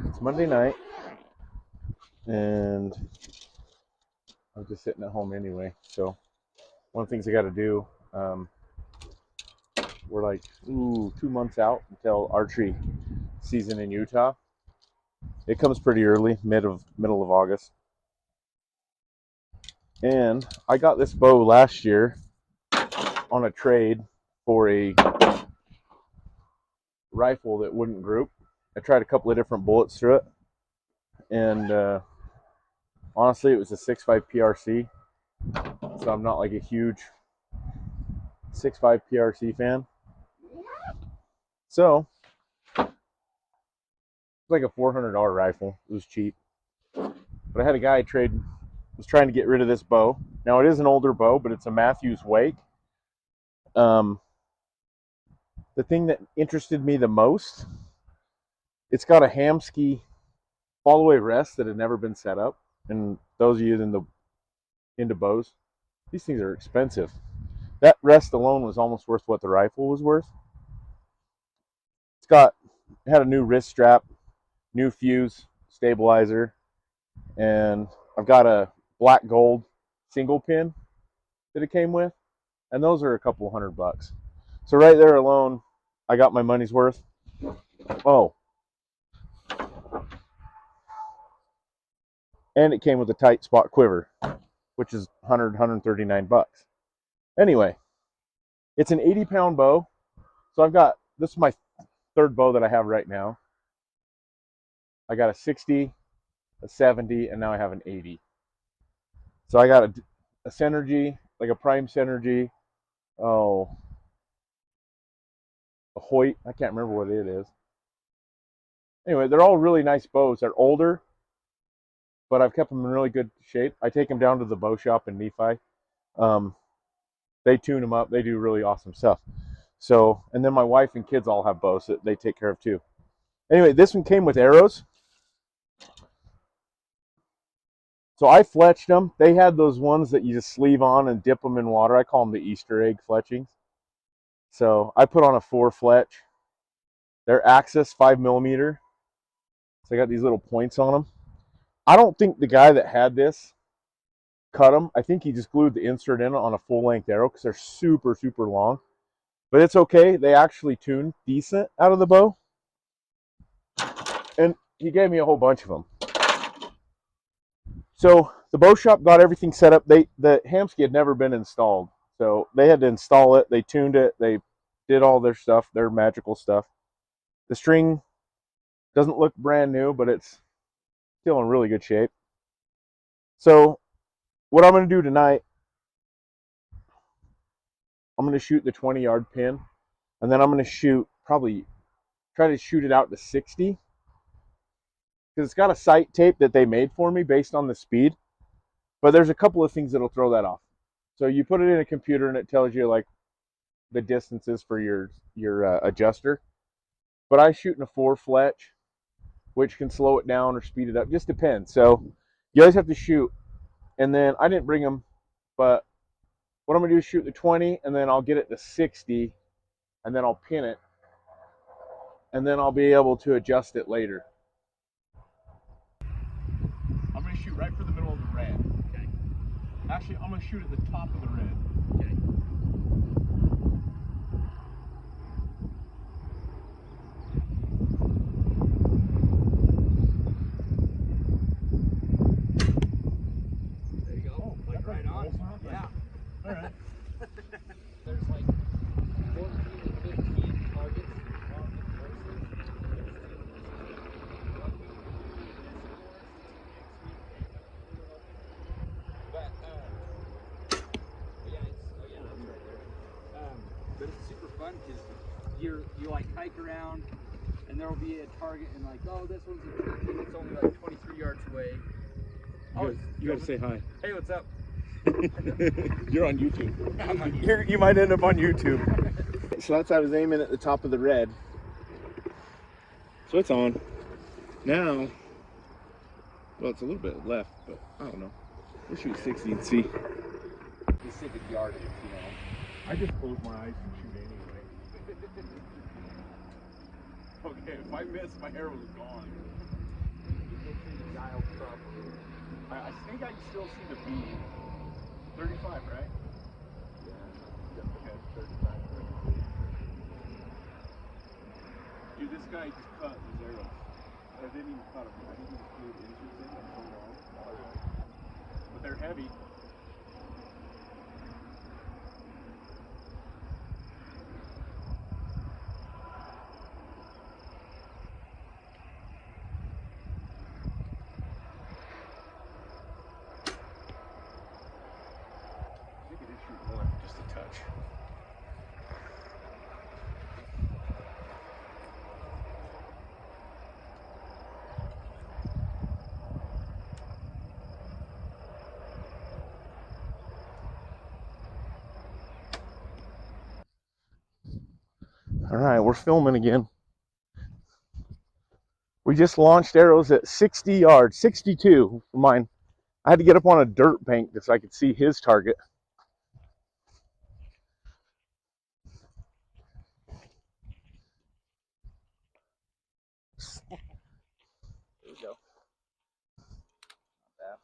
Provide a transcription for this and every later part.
it's Monday night, and I'm just sitting at home anyway. So one of the things I got to do, we're like 2 months out until archery season in Utah. It comes pretty early, middle of August. And I got this bow last year on a trade for a rifle that wouldn't group. I tried a couple of different bullets through it, and honestly, it was a 6.5 PRC. So I'm not like a huge 6.5 PRC fan. So it's like a $400 rifle. It was cheap. But I had a guy was trying to get rid of this bow. Now it is an older bow, but it's a Mathews Wake. The thing that interested me the most, it's got a Hamsky fall-away rest that had never been set up. And those of you into bows, these things are expensive. That rest alone was almost worth what the rifle was worth. It had a new wrist strap, new fuse, stabilizer, and I've got a black gold single pin that it came with, and those are a couple $100. So right there alone, I got my money's worth. Oh, and it came with a tight spot quiver, which is $139. Anyway, it's an 80-pound bow. So this is my third bow that I have right now. I got a 60, a 70, and now I have an 80. So I got a Synergy, like a Prime Synergy, a Hoyt, I can't remember what it is. Anyway, they're all really nice bows. They're older, but I've kept them in really good shape. I take them down to the bow shop in Nephi. They tune them up. They do really awesome stuff. So, and then my wife and kids all have bows that they take care of too. Anyway, this one came with arrows. So I fletched them. They had those ones that you just sleeve on and dip them in water. I call them the Easter egg fletchings. So I put on a 4 fletch. They're Axis 5mm. So I got these little points on them. I don't think the guy that had this cut them. I think he just glued the insert in on a full-length arrow because they're super, super long. But it's okay. They actually tuned decent out of the bow. And he gave me a whole bunch of them. So the bow shop got everything set up. The Hamsky had never been installed. So they had to install it. They tuned it. They did all their stuff, their magical stuff. The string doesn't look brand new, but it's still in really good shape. So what I'm going to do tonight, I'm going to shoot the 20-yard pin, and then I'm going to try to shoot it out to 60, because it's got a sight tape that they made for me based on the speed, but there's a couple of things that'll throw that off. So you put it in a computer and it tells you like the distances for your adjuster, but I shoot in a 4 fletch, which can slow it down or speed it up, just depends. So you always have to shoot. And then I didn't bring them, but what I'm going to do is shoot the 20, and then I'll get it to 60, and then I'll pin it, and then I'll be able to adjust it later. I'm going to shoot right for the middle of the red. Okay. Actually, I'm going to shoot at the top of the red. Okay. There you go. Oh, like right on. Yeah. All right. There's like 14 or 15 targets on the courses. But but it's super fun because you like hike around and there will be a target and like, oh, this one's a turkey and it's only like 23 yards away. You got to say hi. Hey, what's up? You're on YouTube. I'm on YouTube. You might end up on YouTube. So I was aiming at the top of the red. So it's on. Now, well, it's a little bit left, but I don't know. We'll shoot 60 and see. Specific yardage, you know. I just close my eyes and shoot anyway. Okay, if I miss, my arrow is gone. sure you dialed properly. I think I can still see the bead. 35, right? Yeah. Okay, 35. Dude, this guy just cut his arrows. I didn't even cut them. I think he just glued inches in them so long. But they're heavy. I think it is shooting one, just a touch. All right, we're filming again. We just launched arrows at 60 yards, 62 for mine. I had to get up on a dirt bank so I could see his target. There we go. Not bad.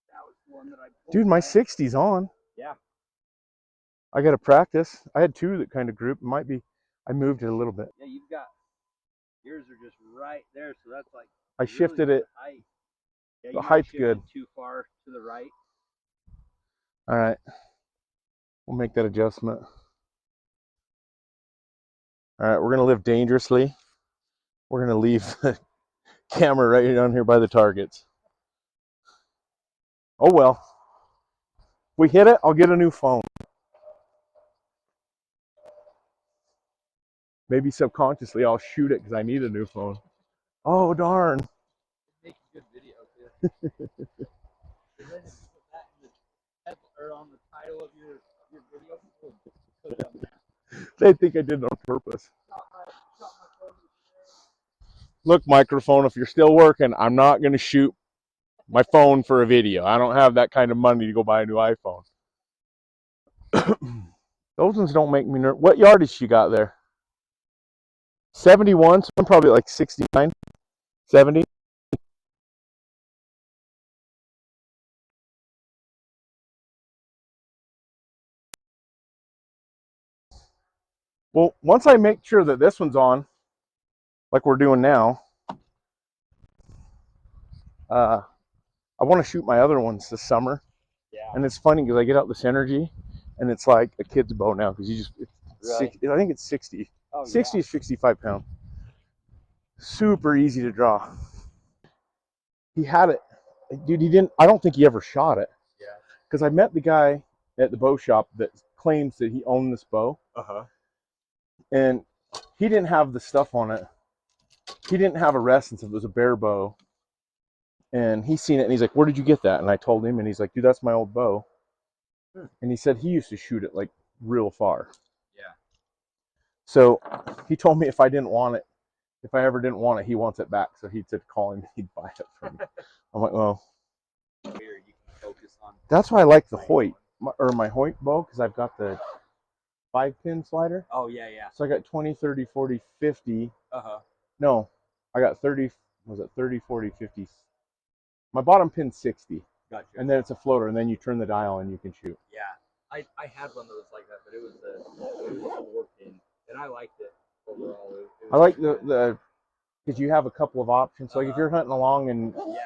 That was one that I pulled. Dude, my back. 60's on. Yeah. I got to practice. I had two that kind of grouped. Might be, I moved it a little bit. Yeah, you've got, yours are just right there, so that's like I really shifted good it. height. Yeah, The you might height's shift good. it too far to the right. All right. We'll make that adjustment. All right, we're going to live dangerously. We're going to leave the camera right down here by the targets. Oh well. If we hit it, I'll get a new phone. Maybe subconsciously I'll shoot it because I need a new phone. Oh, darn. Make a good video too. And then if you put that in the title, or on the title of your video, put it on there. They think I did it on purpose. Look, microphone, if you're still working, I'm not going to shoot my phone for a video. I don't have that kind of money to go buy a new iPhone. Those ones don't make me nervous. What yardage you got there? 71, so I'm probably like 69, 70. Well, once I make sure that this one's on, like we're doing now, I want to shoot my other ones this summer. Yeah. And it's funny because I get out this energy, and it's like a kid's bow now because you just, Really? I think it's 60. Oh, 60 yeah. is 65 pounds. Super easy to draw. He had it. Dude, he didn't, I don't think he ever shot it. Yeah. Because I met the guy at the bow shop that claims that he owned this bow. Uh-huh. And he didn't have the stuff on it. He didn't have a rest since it was a bare bow. And he's seen it and he's like, where did you get that? And I told him, and he's like, dude, that's my old bow. And he said he used to shoot it like real far. Yeah. So he told me if I didn't want it, if I ever didn't want it, he wants it back. So he said call him, he'd buy it from me. I'm like, well, Here you can focus on. that's why I like the Hoyt, my Hoyt bow, because I've got the 5-pin slider. Oh, yeah, yeah. So I got 20, 30, 40, 50. Uh-huh. No, I got 30, was it 30, 40, 50? My bottom pin's 60. Gotcha. And then it's a floater, and then you turn the dial and you can shoot. Yeah. I had one that was like that, but it was a 4-pin, and I liked it overall. It was I like the because you have a couple of options. So like if you're hunting along and yeah.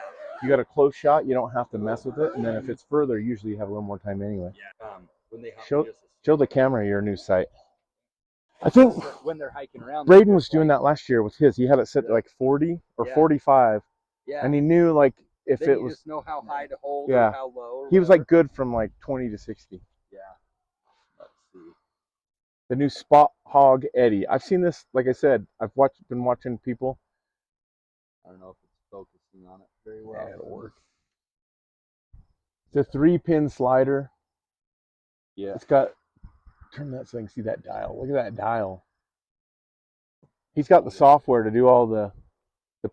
you got a close shot, you don't have to mess with it. And then if it's further, usually you have a little more time anyway. Yeah. When they hunt Show the camera your new sight. I think when they're hiking around, Braden was doing that last year with his. He had it set to like 40 or Yeah. 45. Yeah. And he knew like if then it you was just know how high to hold Yeah. or how low. Or he was whatever. like good from like 20 to 60. Yeah. Let's see. The new Spot Hog Eddie. I've seen this, like I said, been watching people. I don't know if it's focusing on it very well. Yeah, it'll work. It's a 3-pin slider. Yeah. It's got, turn that so I can see that dial. Look at that dial. He's got the software to do all the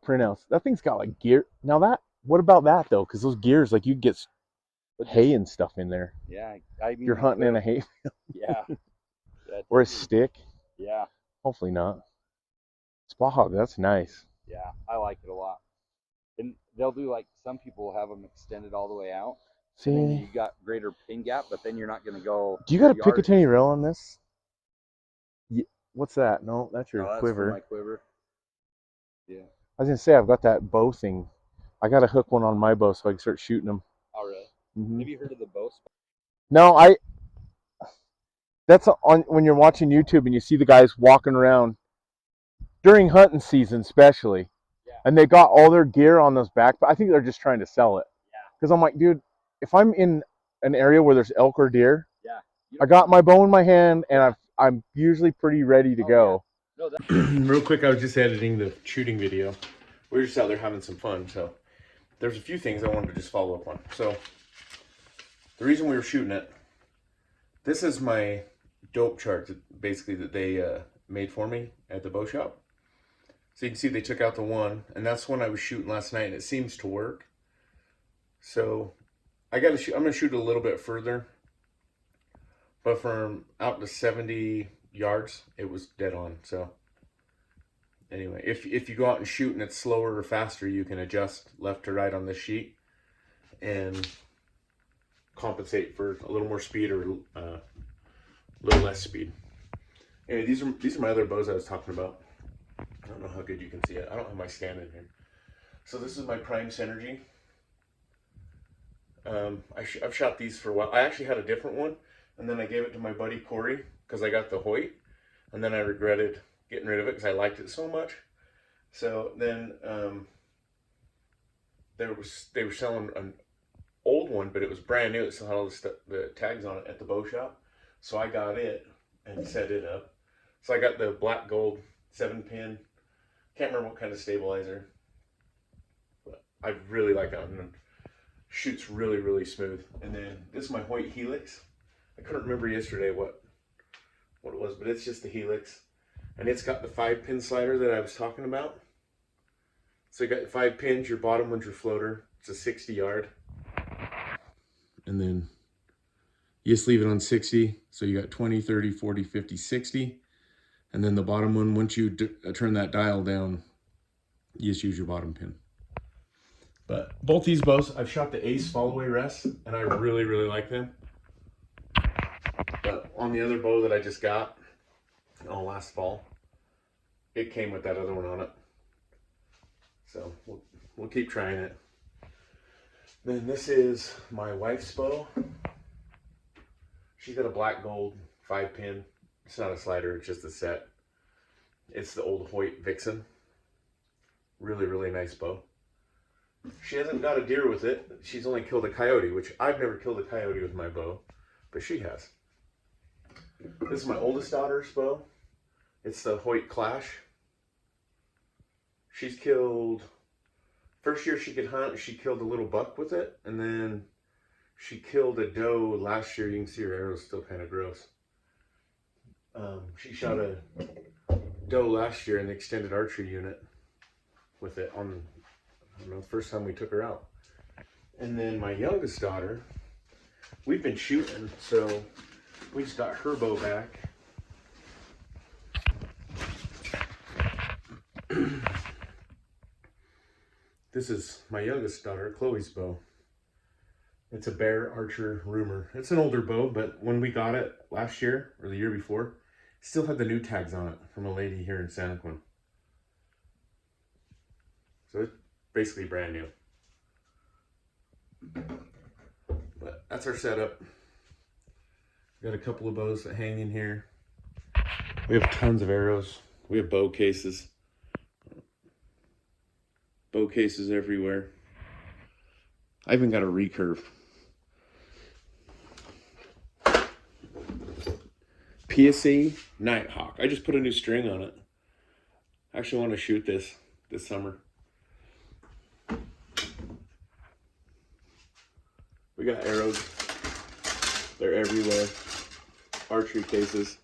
printouts. That thing's got like gear. Now what about that though? Because those gears, like you get hay and stuff in there. Yeah. I mean, You're hunting in a hay Yeah. or a stick. Yeah. Hopefully not. Spot Hog, that's nice. Yeah. I like it a lot. they'll do like some people have them extended all the way out. And then See, you got greater pin gap, but then you're not going to go. do you got a your Picatinny yardage. rail on this? What's that? No, that's your Oh, that's quiver. for my quiver. Yeah. I was gonna say I've got that bow thing. I gotta hook one on my bow so I can start shooting them. Oh, really? Mm-hmm. Have you heard of the bow spot? No, that's on when you're watching YouTube and you see the guys walking around during hunting season, especially, Yeah. and they got all their gear on those back. But I think they're just trying to sell it. Yeah. Because I'm like, dude, if I'm in an area where there's elk or deer, Yeah. I got my bow in my hand and I'm usually pretty ready to go. Yeah. No, Real quick, I was just editing the shooting video. We were just out there having some fun, so there's a few things I wanted to just follow up on. So the reason we were shooting it, this is my dope chart basically that they made for me at the bow shop. So you can see they took out the one, and that's when I was shooting last night, and it seems to work. So I got to shoot. I'm gonna shoot a little bit further, but from out to 70 yards, it was dead on. So anyway, if you go out and shoot and it's slower or faster, you can adjust left to right on this sheet and compensate for a little more speed or a little less speed. Anyway, these are my other bows I was talking about. I don't know how good you can see it. I don't have my stand in here. So this is my Prime Synergy. I've shot these for a while. I actually had a different one, and then I gave it to my buddy Corey because I got the Hoyt, and then I regretted getting rid of it because I liked it so much. So then they were selling an old one, but it was brand new. It still had all the tags on it at the bow shop. So I got it and set it up. So I got the black gold 7-pin. Can't remember what kind of stabilizer, but I really like that one. Shoots really, really smooth. And then this is my Hoyt Helix. I couldn't remember yesterday what it was, but it's just the Helix. And it's got the 5-pin slider that I was talking about. So you got 5 pins, your bottom one's your floater. It's a 60 yard. And then you just leave it on 60. So you got 20, 30, 40, 50, 60. And then the bottom one, once you turn that dial down, you just use your bottom pin. But both these bows, I've shot the Ace fall-away rests, and I really, really like them. But on the other bow that I just got, last fall, it came with that other one on it. So we'll keep trying it. Then this is my wife's bow. She's got a black gold 5-pin. It's not a slider, it's just a set. It's the old Hoyt Vixen. Really, really nice bow. She hasn't got a deer with it. She's only killed a coyote, which I've never killed a coyote with my bow, but she has. This is my oldest daughter's bow. It's the Hoyt Clash. She's killed, first year she could hunt, she killed a little buck with it, and then she killed a doe last year. You can see her arrow's still kind of gross. She shot a doe last year in the extended archery unit with it on, I don't know, the first time we took her out. And then my youngest daughter, we've been shooting, so we just got her bow back. This is my youngest daughter, Chloe's bow. It's a Bear Archer Rumor. It's an older bow, but when we got it last year, or the year before, it still had the new tags on it from a lady here in Santaquin. So it's basically brand new. But that's our setup. We got a couple of bows that hang in here. We have tons of arrows. We have bow cases. Bow cases everywhere. I even got a recurve. PSA Nighthawk. I just put a new string on it. I actually want to shoot this summer. We got arrows. They're everywhere. Archery cases.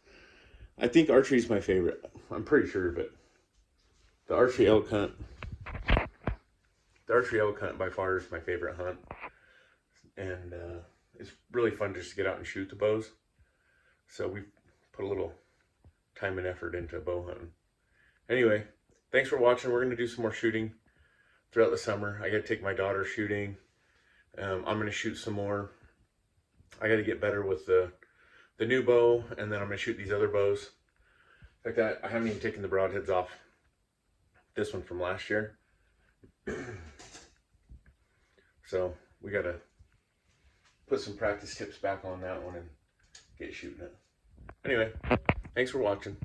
I think archery is my favorite. I'm pretty sure, but the archery elk hunt by far is my favorite hunt. And it's really fun just to get out and shoot the bows. So we put a little time and effort into bow hunting. Anyway, thanks for watching. We're going to do some more shooting throughout the summer. I got to take my daughter shooting. I'm going to shoot some more. I got to get better with the new bow, and then I'm going to shoot these other bows. In fact, I haven't even taken the broadheads off this one from last year. So we got to put some practice tips back on that one and get shooting it. Anyway, thanks for watching.